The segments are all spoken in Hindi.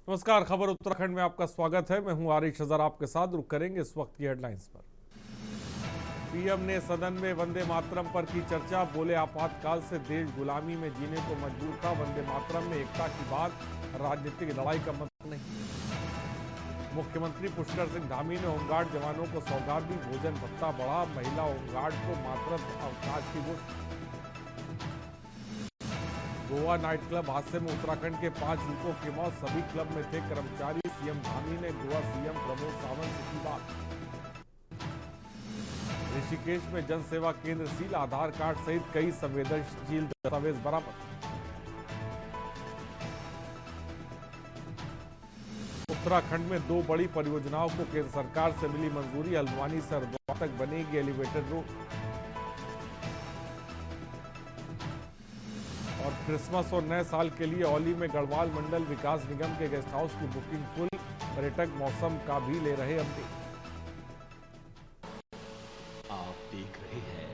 नमस्कार, खबर उत्तराखंड में आपका स्वागत है। मैं हूं आरिश अजहर, आपके साथ रुक करेंगे इस वक्त की हेडलाइंस पर। पीएम ने सदन में वंदे मातरम पर की चर्चा, बोले आपातकाल से देश गुलामी में जीने को मजबूर था। वंदे मातरम में एकता की बात, राजनीतिक लड़ाई का मतलब नहीं। मुख्यमंत्री पुष्कर सिंह धामी ने होमगार्ड जवानों को सौगात दी, भोजन भत्ता बढ़ा, महिला होमगार्ड को मातृत्व अवकाश की घोषणा। गोवा नाइट क्लब हादसे में उत्तराखंड के 5 युवकों की मौत, सभी क्लब में थे कर्मचारी। सीएम धामी ने गोवा सीएम प्रमोद सावंत से की बात। ऋषिकेश में जन सेवा केंद्र सील, आधार कार्ड सहित कई संवेदनशील दस्तावेज बरामद। उत्तराखंड में 2 बड़ी परियोजनाओं को केंद्र सरकार से मिली मंजूरी, हल्द्वानी से हरिद्वार तक बनेगी एलिवेटेड रोड। और क्रिसमस और नए साल के लिए औली में गढ़वाल मंडल विकास निगम के गेस्ट हाउस की बुकिंग फुल, पर्यटक मौसम का भी ले रहे अपडेट। आप देख रहे हैं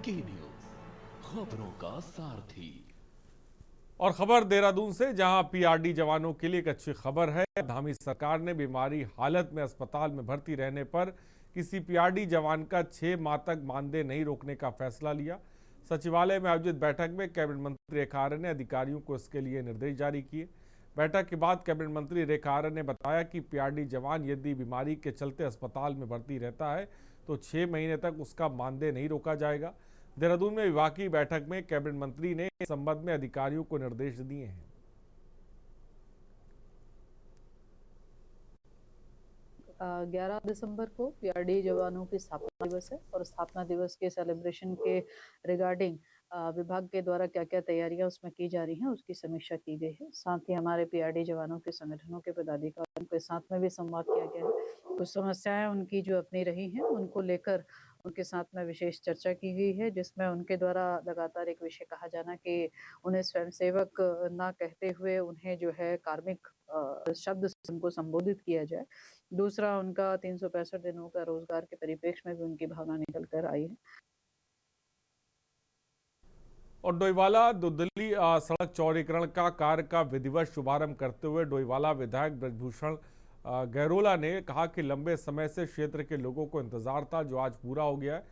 के न्यूज, खबरों का सारथी। और खबर देहरादून से, जहां पीआरडी जवानों के लिए एक अच्छी खबर है। धामी सरकार ने बीमारी हालत में अस्पताल में भर्ती रहने पर किसी पीआरडी जवान का 6 माह तक मानदेय नहीं रोकने का फैसला लिया। सचिवालय में आयोजित बैठक में कैबिनेट मंत्री रेखा आर्य ने अधिकारियों को इसके लिए निर्देश जारी किए। बैठक के बाद कैबिनेट मंत्री रेखा आर्य ने बताया कि पीआरडी जवान यदि बीमारी के चलते अस्पताल में भर्ती रहता है तो 6 महीने तक उसका मानदेय नहीं रोका जाएगा। देहरादून में विभाग की बैठक में कैबिनेट मंत्री ने इस संबंध में अधिकारियों को निर्देश दिए हैं। 11 दिसंबर को पीआरडी जवानों की स्थापना दिवस है और स्थापना दिवस के सेलिब्रेशन के रिगार्डिंग विभाग के द्वारा क्या क्या तैयारियां उसमें की जा रही हैं उसकी समीक्षा की गई है। साथ ही हमारे पीआरडी जवानों के संगठनों के पदाधिकारियों के साथ में भी संवाद किया गया है। कुछ समस्याएं उनकी जो अपनी रही हैं उनको लेकर उनके साथ में विशेष चर्चा की गई है, जिसमें उनके द्वारा लगातार एक विषय कहा जाना कि उन्हें स्वयंसेवक ना कहते हुए उन्हें जो है कार्मिक शब्द से उनको संबोधित किया जाए। दूसरा, उनका 365 दिनों का रोजगार के परिप्रेक्ष्य में भी उनकी भावना निकल कर आई है। और डोईवाला दुधली सड़क चौड़ीकरण का कार्य का विधिवत शुभारंभ करते हुए डोईवाला विधायक ब्रजभूषण गहरोला ने कहा कि लंबे समय से क्षेत्र के लोगों को इंतजार था, जो आज पूरा हो गया है।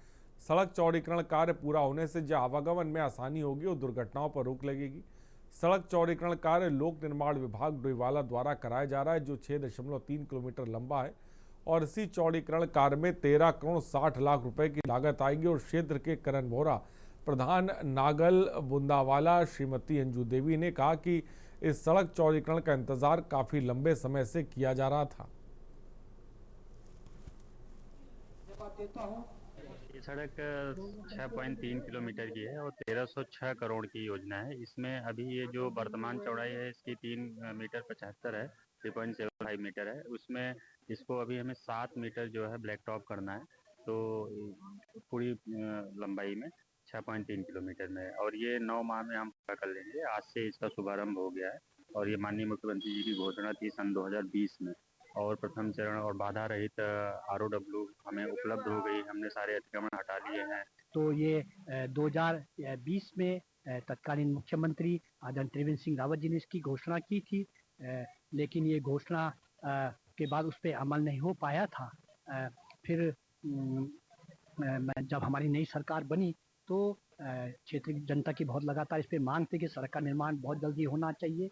सड़क चौड़ीकरण कार्य पूरा होने से जो आवागमन में आसानी होगी और दुर्घटनाओं पर रोक लगेगी। सड़क चौड़ीकरण कार्य लोक निर्माण विभाग डोईवाला द्वारा कराया जा रहा है, जो 6.3 किलोमीटर लंबा है। और इसी चौड़ीकरण कार्य में 13 करोड़ 60 लाख रुपए की लागत आएगी। और क्षेत्र के करण बोरा, प्रधान नागल बुंदावाला श्रीमती अंजू देवी ने कहा कि इस सड़क चौड़ीकरण का इंतजार काफी लंबे समय से किया जा रहा था। ये सड़क 6.3 किलोमीटर की है और 1306 करोड़ की योजना है। इसमें अभी ये जो वर्तमान चौड़ाई है इसकी 3 मीटर 75 है, 3.75 मीटर है। उसमें इसको अभी हमें 7 मीटर जो है ब्लैक टॉप करना है, तो पूरी लंबाई में 6.3 किलोमीटर में है। और ये 9 माह में हम पूरा कर लेंगे। आज से इसका शुभारंभ हो गया है और ये माननीय मुख्यमंत्री जी की घोषणा थी सन 2020 में। और प्रथम चरण और बाधा रहित ROW हमें उपलब्ध हो गई, हमने सारे अतिक्रमण हटा लिए हैं। तो ये 2020 में तत्कालीन मुख्यमंत्री आदरणीय त्रिवेंद्र सिंह रावत जी ने इसकी घोषणा की थी, लेकिन ये घोषणा के बाद उस पर अमल नहीं हो पाया था। फिर जब हमारी नई सरकार बनी तो क्षेत्र की जनता की बहुत लगातार इस पर मांग थी कि सड़क का निर्माण बहुत जल्दी होना चाहिए।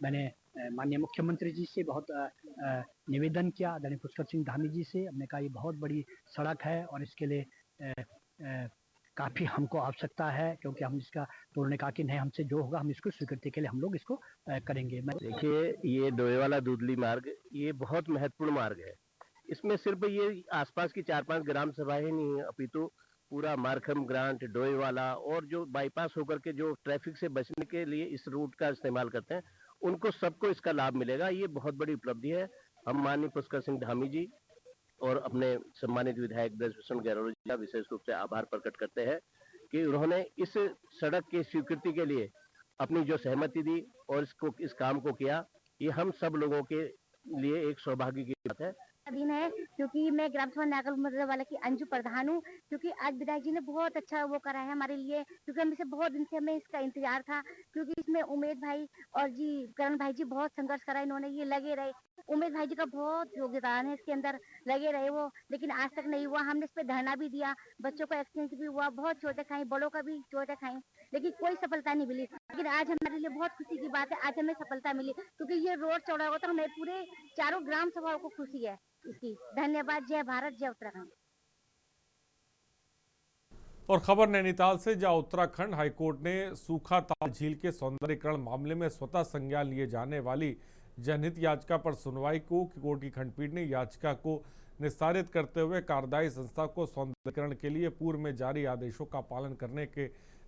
मैंने माननीय मुख्यमंत्री जी से बहुत निवेदन किया, आदरणीय पुष्कर सिंह धामी जी से। हमने कहा ये बहुत बड़ी सड़क है और इसके लिए काफ़ी हमको आवश्यकता है, क्योंकि हम इसका, तो उन्होंने कहा कि नहीं, हमसे जो होगा हम इसको स्वीकृति के लिए हम लोग इसको करेंगे। देखिए, ये डोईवाला दुधली मार्ग ये बहुत महत्वपूर्ण मार्ग है। इसमें सिर्फ ये आसपास की 4-5 ग्राम सभाएं नहीं है, अपितु पूरा मारखम ग्रांट, डोईवाला और जो बाईपास होकर के जो ट्रैफिक से बचने के लिए इस रूट का इस्तेमाल करते हैं, उनको सबको इसका लाभ मिलेगा। ये बहुत बड़ी उपलब्धि है। हम माननीय पुष्कर सिंह धामी जी और अपने सम्मानित विधायक ब्रजभूषण गहलोत जी का विशेष रूप से आभार प्रकट करते हैं कि उन्होंने इस सड़क की स्वीकृति के लिए अपनी जो सहमति दी और इस काम को किया। ये हम सब लोगों के लिए एक सौभाग्य की बात है। दिन है, क्योंकि मैं ग्राम सभा नागल वाला की अंजू प्रधान हूँ। क्योंकि आज विधायक जी ने बहुत अच्छा वो करा है हमारे लिए, क्योंकि हमें से बहुत दिन से हमें इसका इंतजार था। क्योंकि इसमें उमेद भाई और जी करण भाई जी बहुत संघर्ष करा, इन्होंने ये लगे रहे। उमेद भाई जी का बहुत योगदान है इसके अंदर, लगे रहे वो, लेकिन आज तक नहीं हुआ। हमने इस पे धरना भी दिया, बच्चों का एक्सीडेंट भी हुआ, बहुत चोटें खाई, बड़ों का भी चोटें खाई, लेकिन कोई सफलता नहीं मिली। लेकिन आज हमारे लिए बहुत खुशी की बात है, आज हमें सफलता मिली, क्योंकि ये रोड चौड़ा होगा तो हमें पूरे चारों ग्राम सभाओं को खुशी है इसकी। धन्यवाद। जय भारत, जय उत्तराखंड। और खबर नैनीताल से, जहां उत्तराखंड हाईकोर्ट ने सूखा ताल झील के सौंदर्यीकरण मामले में स्वतः संज्ञान लिए जाने वाली जनहित याचिका पर सुनवाई को कोर्ट की खंडपीठ ने याचिका को निस्तारित करते हुए कार्यदायी संस्था को सौंदर्यीकरण के लिए पूर्व में जारी आदेशों का पालन करने के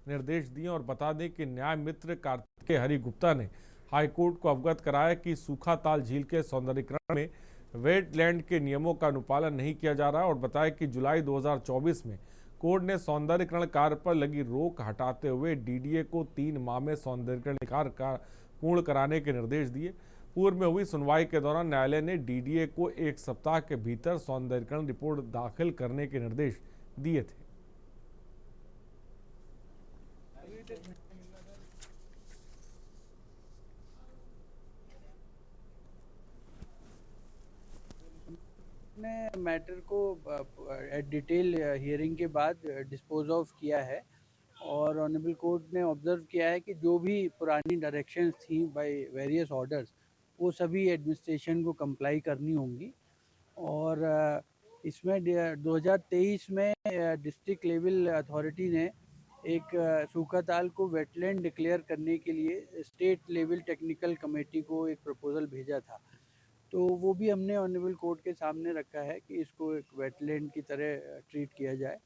निर्देश दिए। और बता दें कि न्याय मित्र कार्तिकेय हरि गुप्ता ने हाईकोर्ट को अवगत कराया कि सूखा ताल झील के सौंदर्यीकरण में वेटलैंड के नियमों का अनुपालन नहीं किया जा रहा है, और बताया कि जुलाई 2024 में कोर्ट ने सौंदर्यीकरण कार्य पर लगी रोक हटाते हुए डीडीए को 3 माह में सौंदर्यीकरण कार्य का पूर्ण कराने के निर्देश दिए। पूर्व में हुई सुनवाई के दौरान न्यायालय ने डीडीए को 1 सप्ताह के भीतर सौंदर्यीकरण रिपोर्ट दाखिल करने के निर्देश दिए थे। ने मैटर को डिटेल हियरिंग के बाद डिस्पोज ऑफ किया है, और ऑनरेबल कोर्ट ने ऑब्जर्व किया है कि जो भी पुरानी डायरेक्शंस थी बाय वेरियस ऑर्डर्स, वो सभी एडमिनिस्ट्रेशन को कंप्लाई करनी होंगी। और इसमें 2023 में डिस्ट्रिक्ट लेवल अथॉरिटी ने एक सूखा ताल को वेटलैंड डिक्लेयर करने के लिए स्टेट लेवल टेक्निकल कमेटी को एक प्रपोजल भेजा था। तो वो भी हमने ऑनरेबल कोर्ट के सामने रखा है कि इसको एक वेटलैंड की तरह ट्रीट किया जाए।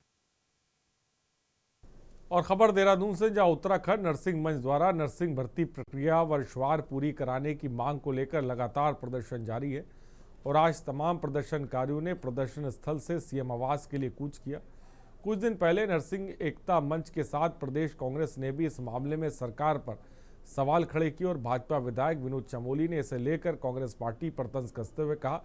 और खबर देहरादून से, जहां उत्तराखंड नर्सिंग मंच द्वारा नर्सिंग भर्ती प्रक्रिया वर्षवार पूरी कराने की मांग को लेकर लगातार प्रदर्शन जारी है। और आज तमाम प्रदर्शनकारियों ने प्रदर्शन स्थल से सीएम आवास के लिए कूच किया। कुछ दिन पहले नर्सिंग एकता मंच के साथ प्रदेश कांग्रेस ने भी इस मामले में सरकार पर सवाल खड़े किए, और भाजपा विधायक विनोद चमोली ने इसे लेकर कांग्रेस पार्टी पर तंज कसते हुए कहा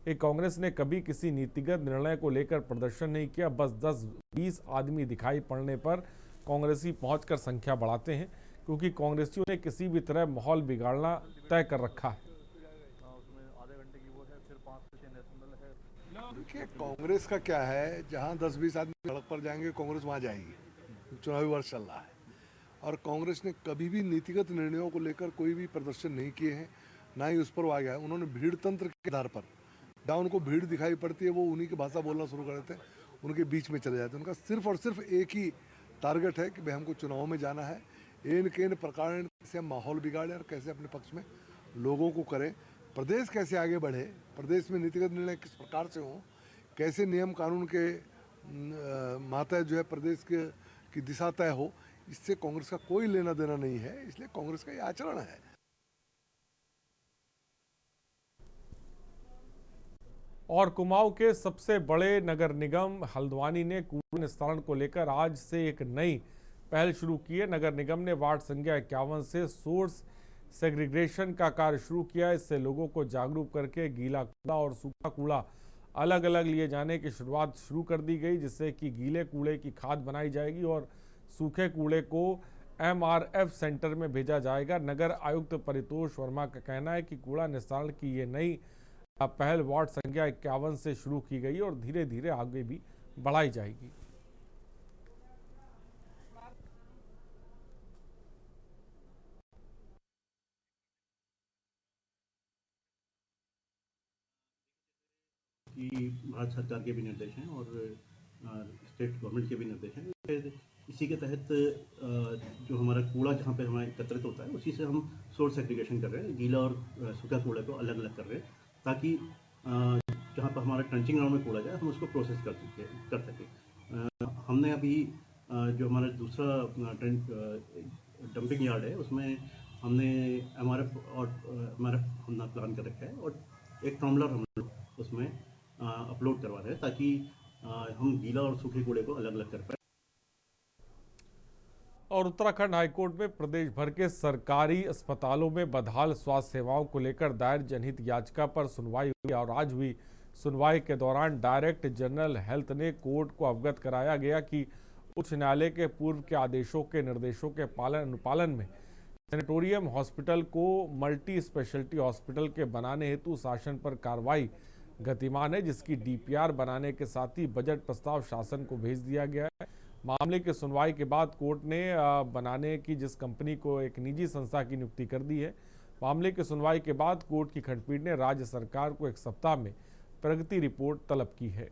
कि कांग्रेस ने कभी किसी नीतिगत निर्णय को लेकर प्रदर्शन नहीं किया, बस 10-20 आदमी दिखाई पड़ने पर कांग्रेसी पहुंचकर संख्या बढ़ाते हैं, क्योंकि कांग्रेसियों ने किसी भी तरह माहौल बिगाड़ना तय कर रखा है। देखिए, कांग्रेस का क्या है, जहां 10-20 आदमी सड़क पर जाएंगे कांग्रेस वहां जाएगी। चुनावी वर्ष चल रहा है और कांग्रेस ने कभी भी नीतिगत निर्णयों को लेकर कोई भी प्रदर्शन नहीं किए हैं, ना ही उस पर आ गया है। उन्होंने भीड़ तंत्र के आधार पर, जहाँ उनको भीड़ दिखाई पड़ती है वो उन्हीं की भाषा बोलना शुरू कर देते हैं, उनके बीच में चले जाते हैं। उनका सिर्फ और सिर्फ एक ही टारगेट है कि भाई हमको चुनाव में जाना है, एन केन प्रकार कैसे हम माहौल बिगाड़ें और कैसे अपने पक्ष में लोगों को करें, प्रदेश कैसे आगे बढ़े, प्रदेश में नीतिगत निर्णय किस प्रकार से हों, कैसे नियम कानून के मातहत जो है प्रदेश की दिशा तय हो, इससे कांग्रेस का कोई लेना देना नहीं है। इसलिए कांग्रेस का ये आचरण है। और कुमाऊं के सबसे बड़े नगर निगम हल्द्वानी ने कूड़ा निस्तारण को लेकर आज से एक नई पहल शुरू की है। नगर निगम ने वार्ड संख्या 51 से सोर्स सेग्रीगेशन का कार्य शुरू किया। इससे लोगों को जागरूक करके गीला कूड़ा और सूखा कूड़ा अलग अलग लिए जाने की शुरुआत शुरू कर दी गई, जिससे कि गीले कूड़े की खाद बनाई जाएगी और सूखे कूड़े को MRF सेंटर में भेजा जाएगा। नगर आयुक्त परितोष वर्मा का कहना है कि कूड़ा निस्तारण की ये नई पहल वार्ड संख्या 51 से शुरू की गई और धीरे धीरे आगे भी बढ़ाई जाएगी। भारत सरकार के भी निर्देश हैं और स्टेट गवर्नमेंट के भी निर्देश हैं। फिर इसी के तहत जो हमारा कूड़ा जहाँ पे हमारा एकत्रित होता है उसी से हम सोर्स सेग्रीगेशन कर रहे हैं, गीला और सूखा कूड़े को अलग अलग कर रहे हैं, ताकि जहाँ पर हमारा ट्रंचिंग ग्राउंड में कूड़ा जाए हम उसको प्रोसेस कर सकें। हमने अभी जो हमारा दूसरा डंपिंग यार्ड है उसमें हमने MRF और MRF हमने प्लान कर रखा है और एक ट्रॉम्बलर हम उसमें अपलोड करवा रहे हैं, ताकि हम गीला और सूखे कूड़े को अलग अलग कर पाए। और उत्तराखंड हाईकोर्ट में प्रदेश भर के सरकारी अस्पतालों में बदहाल स्वास्थ्य सेवाओं को लेकर दायर जनहित याचिका पर सुनवाई हुई और आज हुई सुनवाई के दौरान डायरेक्टर जनरल हेल्थ ने कोर्ट को अवगत कराया गया कि उच्च न्यायालय के पूर्व के आदेशों के निर्देशों के अनुपालन में सैनिटोरियम हॉस्पिटल को मल्टी स्पेशलिटी हॉस्पिटल के बनाने हेतु शासन पर कार्रवाई गतिमान है, जिसकी डीपीआर बनाने के साथ ही बजट प्रस्ताव शासन को भेज दिया गया है। मामले की सुनवाई के बाद कोर्ट ने बनाने की जिस कंपनी को एक निजी संस्था की नियुक्ति कर दी है। मामले की सुनवाई के बाद कोर्ट की खंडपीठ ने राज्य सरकार को 1 सप्ताह में प्रगति रिपोर्ट तलब की है।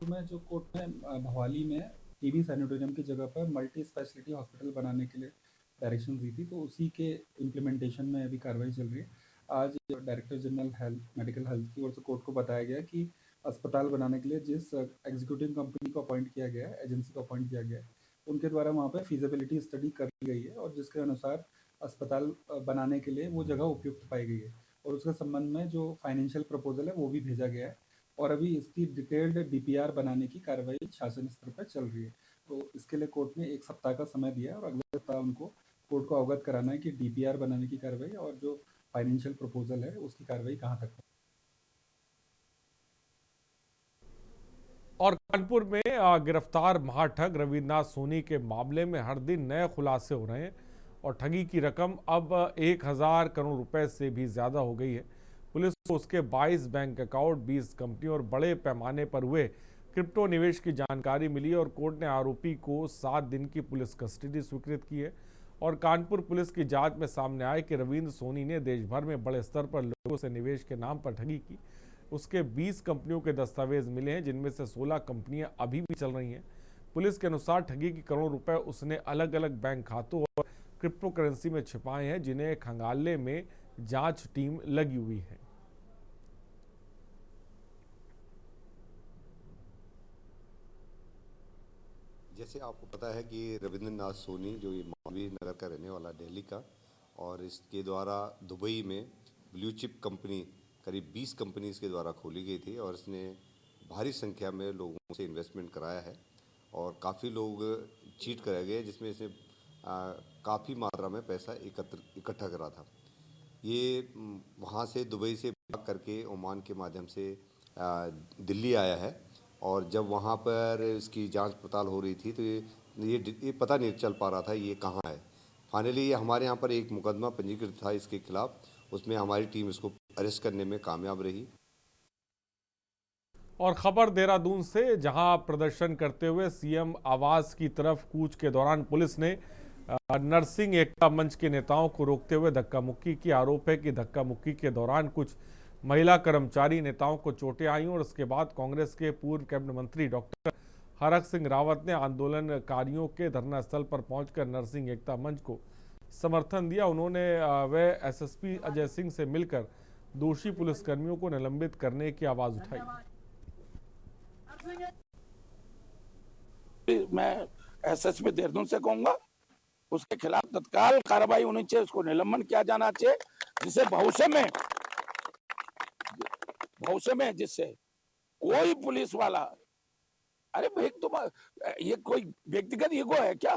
जो कोर्ट ने भवाली में टीबी सैनिटोरियम की जगह पर मल्टी स्पेशलिटी हॉस्पिटल बनाने के लिए डायरेक्शन दी थी, तो उसी के इम्प्लीमेंटेशन में अभी कार्रवाई चल रही है। आज director general health medical health की ओर से कोर्ट को बताया गया कि अस्पताल बनाने के लिए जिस एग्जीक्यूटिव कंपनी को अपॉइंट किया गया है, एजेंसी को अपॉइंट किया गया है, उनके द्वारा वहाँ पर फीजिबिलिटी स्टडी कर ली गई है और जिसके अनुसार अस्पताल बनाने के लिए वो जगह उपयुक्त पाई गई है और उसके संबंध में जो फाइनेंशियल प्रपोजल है वो भी भेजा गया है और अभी इसकी डिटेल्ड डीपीआर बनाने की कार्रवाई शासन स्तर पर चल रही है। तो इसके लिए कोर्ट ने 1 सप्ताह का समय दिया है और अगले सप्ताह उनको कोर्ट को अवगत कराना है कि डीपीआर बनाने की कार्रवाई और जो फाइनेंशियल प्रपोजल है उसकी कार्रवाई कहाँ तक है। और कानपुर में गिरफ्तार महाठग रविन्द्रनाथ सोनी के मामले में हर दिन नए खुलासे हो रहे हैं और ठगी की रकम अब 1000 करोड़ रुपए से भी ज्यादा हो गई है। पुलिस को उसके 22 बैंक अकाउंट, 20 कंपनी और बड़े पैमाने पर हुए क्रिप्टो निवेश की जानकारी मिली और कोर्ट ने आरोपी को 7 दिन की पुलिस कस्टडी स्वीकृत की है। और कानपुर पुलिस की जांच में सामने आया कि रविन्द्र सोनी ने देश भर में बड़े स्तर पर लोगों से निवेश के नाम पर ठगी की। उसके 20 कंपनियों के दस्तावेज मिले हैं, जिनमें से 16 कंपनियां अभी भी चल रही हैं। पुलिस के अनुसार ठगी के करोड़ों रुपए उसने अलग अलग बैंक खातों और क्रिप्टो करेंसी में छिपाए हैं, जिन्हें खंगालने में जांच टीम लगी हुई है। जैसे आपको पता है कि रविन्द्रनाथ सोनी जो ये मालवीय नगर का रहने वाला दिल्ली का, और इसके द्वारा दुबई में ब्लू चिप कंपनी करीब 20 कंपनी इसके द्वारा खोली गई थी और इसने भारी संख्या में लोगों से इन्वेस्टमेंट कराया है और काफ़ी लोग चीट कराए गए, जिसमें से काफ़ी मात्रा में पैसा इकट्ठा करा था। ये वहाँ से दुबई से भाग करके ओमान के माध्यम से दिल्ली आया है और जब वहाँ पर इसकी जांच पड़ताल हो रही थी तो ये पता नहीं चल पा रहा था ये कहाँ है। फाइनली ये हमारे यहाँ पर एक मुकदमा पंजीकृत था इसके खिलाफ, उसमें हमारी टीम इसको अरेस्ट करने में कामयाब रही। और खबर देहरादून से, जहां प्रदर्शन करते हुए सीएम आवास की तरफ कूच के दौरान पुलिस ने नरसिंह एकता मंच के नेताओं को रोकते हुए धक्का मुक्की की। आरोप है कि धक्का मुक्की के दौरान कुछ महिला कर्मचारी नेताओं को चोटें आईं और उसके बाद कांग्रेस के पूर्व कैबिनेट मंत्री डॉक्टर हरक सिंह रावत ने आंदोलनकारियों के धरना स्थल पर पहुंचकर नरसिंह एकता मंच को समर्थन दिया। उन्होंने वे एसएसपी अजय सिंह से मिलकर दोषी पुलिसकर्मियों को निलंबित करने की आवाज उठाई। मैं एसएसपी देहरादून से कहूंगा उसके खिलाफ तत्काल कार्रवाई होनी चाहिए, उसको निलंबन किया जाना चाहिए, जिससे भविष्य में जिससे कोई पुलिस वाला, अरे भाई तुम ये कोई व्यक्तिगत ईगो है क्या?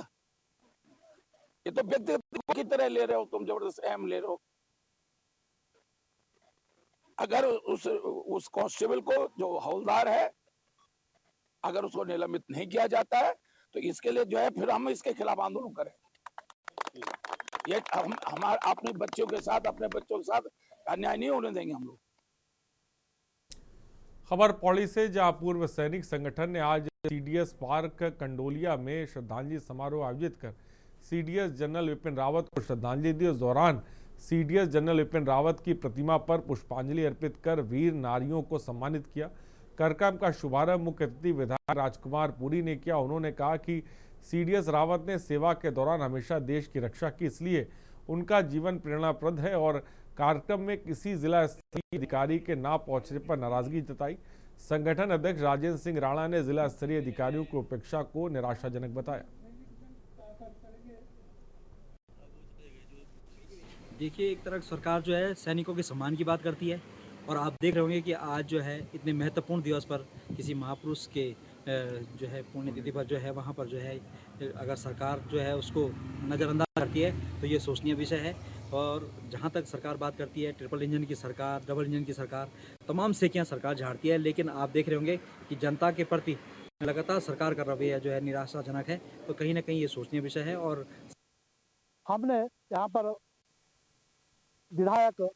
ये तो व्यक्तिगत की तरह ले रहे हो तुम, जबरदस्त अहम ले रहे हो। अगर उस कांस्टेबल को जो हवलदार है अगर उसको निलंबित नहीं किया जाता है तो इसके लिए जो है फिर हम इसके खिलाफ आंदोलन करें। ये हमारे अपने बच्चों के साथ अन्याय नहीं होने देंगे हम लोग। खबर पौड़ी से, जहां पूर्व सैनिक संगठन ने आज सीडीएस पार्क कंडोलिया में श्रद्धांजलि समारोह आयोजित कर सीडीएस जनरल विपिन रावत को श्रद्धांजलि दी। उस दौरान सीडीएस जनरल विपिन रावत की प्रतिमा पर पुष्पांजलि अर्पित कर वीर नारियों को सम्मानित किया। कार्यक्रम का शुभारंभ मुख्य अतिथि विधायक राजकुमार पुरी ने किया। उन्होंने कहा कि सीडीएस रावत ने सेवा के दौरान हमेशा देश की रक्षा की, इसलिए उनका जीवन प्रेरणाप्रद है और कार्यक्रम में किसी जिला स्तरीय अधिकारी के ना पहुंचने पर नाराजगी जताई। संगठन अध्यक्ष राजेंद्र सिंह राणा ने जिला स्तरीय अधिकारियों की उपेक्षा को निराशाजनक बताया। देखिए, एक तरफ सरकार जो है सैनिकों के सम्मान की बात करती है और आप देख रहे होंगे कि आज जो है इतने महत्वपूर्ण दिवस पर किसी महापुरुष के जो है पुण्यतिथि पर जो है वहाँ पर जो है अगर सरकार जो है उसको नज़रअंदाज करती है तो ये सोचनीय विषय है। और जहाँ तक सरकार बात करती है, ट्रिपल इंजन की सरकार, डबल इंजन की सरकार, तमाम सेकियां सरकार झाड़ती है, लेकिन आप देख रहे होंगे कि जनता के प्रति लगातार सरकार का रवैया जो है निराशाजनक है। तो कहीं ना कहीं ये सोचनीय विषय है। और हमने यहाँ पर विधायक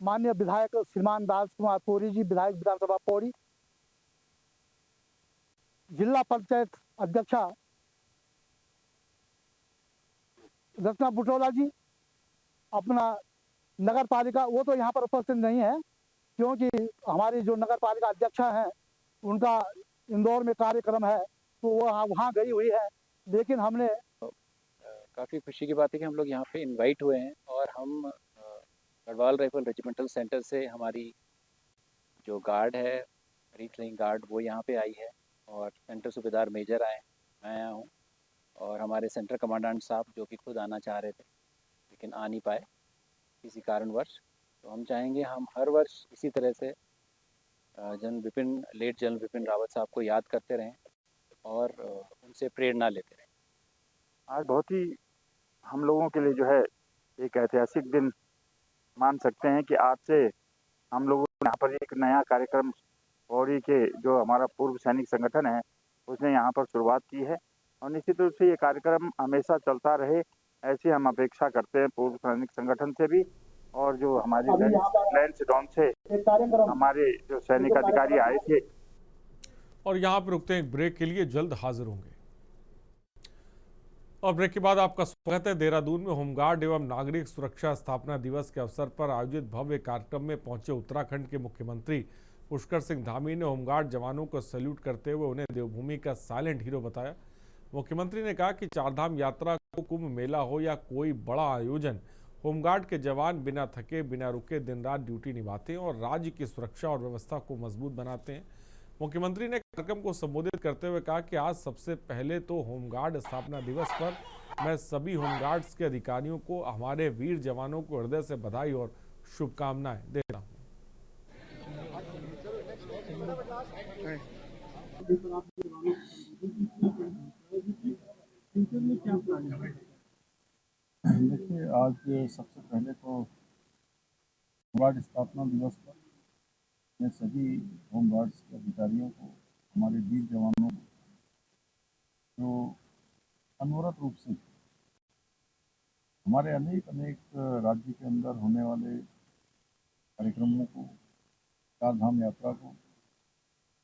माननीय विधायक श्रीमान राजकुमार पौरी जी, विधायक विधानसभा पौरी, जिला पंचायत अध्यक्षा रचना बुटोला जी, अपना नगर पालिका, वो तो यहाँ पर उपस्थित नहीं है क्योंकि हमारी जो नगर पालिका अध्यक्षा हैं उनका इंदौर में कार्यक्रम है, तो वो वहाँ गई हुई है। लेकिन हमने काफ़ी खुशी की बात है कि हम लोग यहाँ पे इनवाइट हुए हैं और हम गढ़वाल राइफल रेजिमेंटल सेंटर से हमारी जो गार्ड है, रिट्रेनिंग गार्ड, वो यहाँ पे आई है और सेंटर सूबेदार मेजर आए, मैं आया हूँ और हमारे सेंटर कमांडेंट साहब जो कि खुद आना चाह रहे थे लेकिन आ नहीं पाए किसी कारणवश। तो हम चाहेंगे हम हर वर्ष इसी तरह से लेट जनरल विपिन रावत साहब को याद करते रहें और उनसे प्रेरणा लेते रहें। आज बहुत ही हम लोगों के लिए जो है एक ऐतिहासिक दिन मान सकते हैं कि आज से हम लोगों ने यहाँ पर एक नया कार्यक्रम पौड़ी के जो हमारा पूर्व सैनिक संगठन है उसने यहाँ पर शुरुआत की है और निश्चित रूप से ये कार्यक्रम हमेशा चलता रहे ऐसी हम अपेक्षा करते हैं पूर्व सैनिक संगठन से भी। और जो हमारे लैंस डॉन से हमारे जो सैनिक अधिकारी आए थे। और यहाँ पर रुकते हैं एक ब्रेक के लिए, जल्द हाजिर होंगे। और ब्रेक के बाद आपका स्वागत है। देहरादून में होमगार्ड एवं नागरिक सुरक्षा स्थापना दिवस के अवसर पर आयोजित भव्य कार्यक्रम में पहुंचे उत्तराखंड के मुख्यमंत्री पुष्कर सिंह धामी ने होमगार्ड जवानों को सैल्यूट करते हुए उन्हें देवभूमि का साइलेंट हीरो बताया। मुख्यमंत्री ने कहा कि चारधाम यात्रा को, कुंभ मेला हो या कोई बड़ा आयोजन, होमगार्ड के जवान बिना थके बिना रुके दिन रात ड्यूटी निभाते हैं और राज्य की सुरक्षा और व्यवस्था को मजबूत बनाते हैं। मुख्यमंत्री ने कार्यक्रम को संबोधित करते हुए कहा कि आज सबसे पहले तो होमगार्ड स्थापना दिवस पर मैं सभी होमगार्ड्स के अधिकारियों को, हमारे वीर जवानों को हृदय से बधाई और शुभकामनाएं देता हूं। देखिए, आज सबसे पहले तो होमगार्ड स्थापना दिवस पर मैं सभी होमगार्ड्स के अधिकारियों को, हमारे वीर जवानों को जो अनवरत रूप से हमारे अनेक राज्य के अंदर होने वाले कार्यक्रमों को, चारधाम यात्रा को,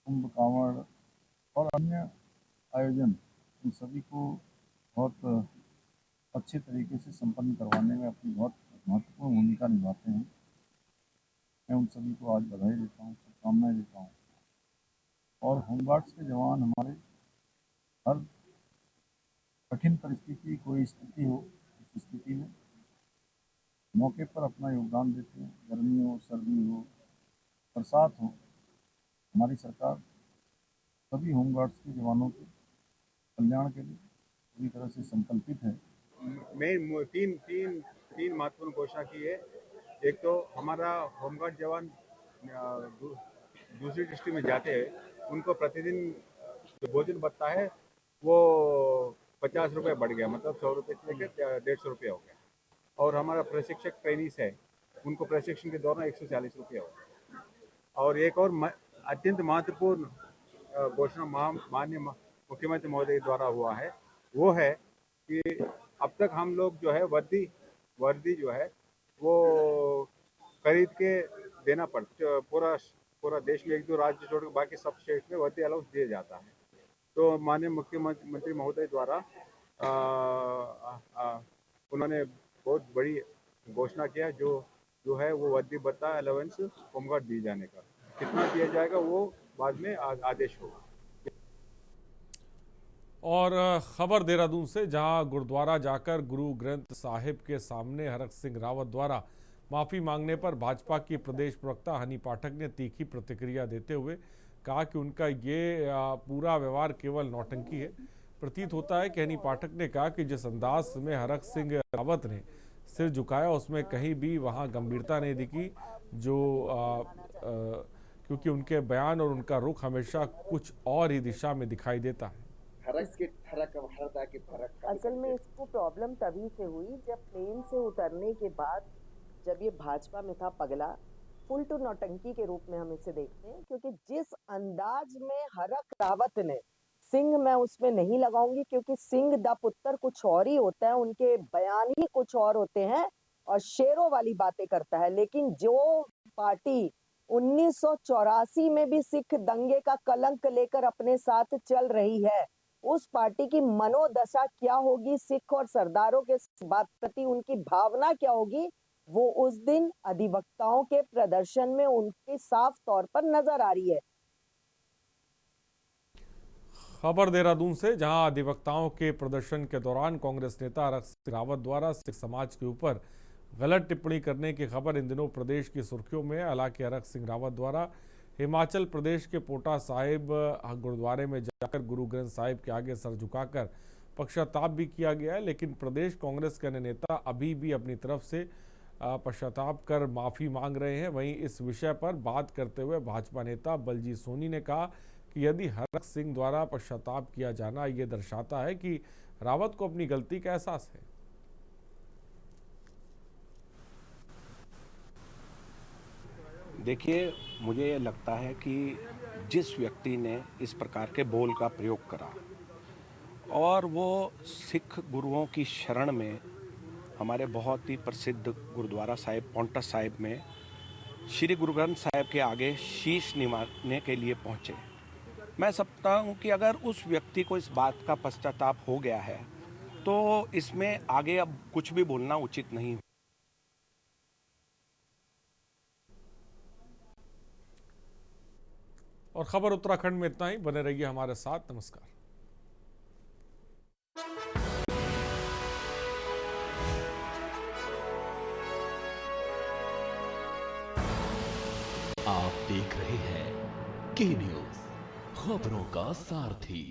कुंभ, कांवड़ और अन्य आयोजन, इन सभी को बहुत अच्छे तरीके से संपन्न करवाने में अपनी बहुत महत्वपूर्ण भूमिका निभाते हैं। मैं उन सभी को आज बधाई देता हूँ, शुभकामनाएं देता हूँ। और होमगार्ड्स के जवान हमारे हर कठिन परिस्थिति, कोई स्थिति हो, उस स्थिति में मौके पर अपना योगदान देते हैं। गर्मी हो, सर्दी हो, बरसात हो, हमारी सरकार सभी होमगार्ड्स के जवानों के कल्याण के लिए पूरी तरह से संकल्पित है। मैं तीन महत्वपूर्ण घोषणा की है। एक तो हमारा होमगार्ड जवान दूसरी डिस्ट्रिक्ट में जाते हैं, उनको प्रतिदिन जो भोजन भत्ता है वो 50 रुपये बढ़ गया, मतलब 100 रुपये से लेकर 150 रुपये हो गया। और हमारा प्रशिक्षक ट्रेनिस है, उनको प्रशिक्षण के दौरान 140 रुपये हो गया। और एक और अत्यंत महत्वपूर्ण घोषणा माननीय मुख्यमंत्री महोदय द्वारा हुआ है, वो है कि अब तक हम लोग जो है वर्दी जो है वो खरीद के देना पड़ता, पूरा देश में 1-2 राज्य छोड़कर बाकी सब स्टेट में वर्दी अलाउंस दिया जाता है। तो माननीय मुख्यमंत्री महोदय द्वारा उन्होंने बहुत बड़ी घोषणा किया, जो है वो वर्दी भत्ता अलाउंस होमगार्ड दिए जाने का। कितना दिया जाएगा वो बाद में आदेश होगा। और खबर देहरादून से, जहां गुरुद्वारा जाकर गुरु ग्रंथ साहिब के सामने हरक सिंह रावत द्वारा माफी मांगने पर भाजपा की प्रदेश प्रवक्ता हनी पाठक ने तीखी प्रतिक्रिया देते हुए कहा कि उनका ये पूरा व्यवहार केवल नौटंकी है। प्रतीत होता है कि हनी पाठक ने कहा कि जिस अंदाज में हरक सिंह रावत ने सिर झुकाया उसमें कहीं भी वहां गंभीरता नहीं दिखी, क्योंकि उनके बयान और उनका रुख हमेशा कुछ और ही दिशा में दिखाई देता है। असल में इसको प्रॉब्लम तभी से हुई जब प्लेन से उतरने के बाद जब ये भाजपा में था पगला, फुल टू नौटंकी के रूप में हम इसे देखते हैं, क्योंकि जिस अंदाज में हरक रावत ने, सिंह मैं उसमें नहीं लगाऊंगी क्योंकि सिंह दा पुत्र कुछ और ही होता है, उनके बयान ही कुछ और होते हैं और शेरों वाली बातें करता है। लेकिन जो पार्टी 1984 में भी सिख दंगे का कलंक लेकर अपने साथ चल रही है, उस पार्टी की मनोदशा क्या होगी, सिख और सरदारों के बात प्रति उनकी भावना क्या होगी, वो उस दिन अधिवक्ताओं के प्रदर्शन में उनके साफ तौर पर नजर आ रही है। खबर देहरादून से, जहां अधिवक्ताओं के प्रदर्शन के दौरान कांग्रेस नेता हरक सिंह रावत द्वारा सिख समाज के ऊपर गलत टिप्पणी करने की खबर इन दिनों प्रदेश की सुर्खियों में। हालांकि हरक सिंह रावत द्वारा हिमाचल प्रदेश के पोटा साहिब गुरुद्वारे में जाकर गुरु ग्रंथ साहिब के आगे सर झुकाकर पश्चाताप भी किया गया है, लेकिन प्रदेश कांग्रेस के अन्य नेता अभी भी अपनी तरफ से पश्चाताप कर माफी मांग रहे हैं। वहीं इस विषय पर बात करते हुए भाजपा नेता बलजीत सोनी ने कहा कि यदि हरक सिंह द्वारा पश्चाताप किया जाना ये दर्शाता है कि रावत को अपनी गलती का एहसास है। देखिए, मुझे ये लगता है कि जिस व्यक्ति ने इस प्रकार के बोल का प्रयोग करा और वो सिख गुरुओं की शरण में हमारे बहुत ही प्रसिद्ध गुरुद्वारा साहिब पौंटा साहिब में श्री गुरु ग्रंथ साहिब के आगे शीश निभाने के लिए पहुँचे, मैं समझता हूँ कि अगर उस व्यक्ति को इस बात का पश्चाताप हो गया है तो इसमें आगे अब कुछ भी बोलना उचित नहीं। और खबर उत्तराखंड में इतना ही। बने रहिए हमारे साथ। नमस्कार। आप देख रहे हैं के न्यूज़, खबरों का सारथी।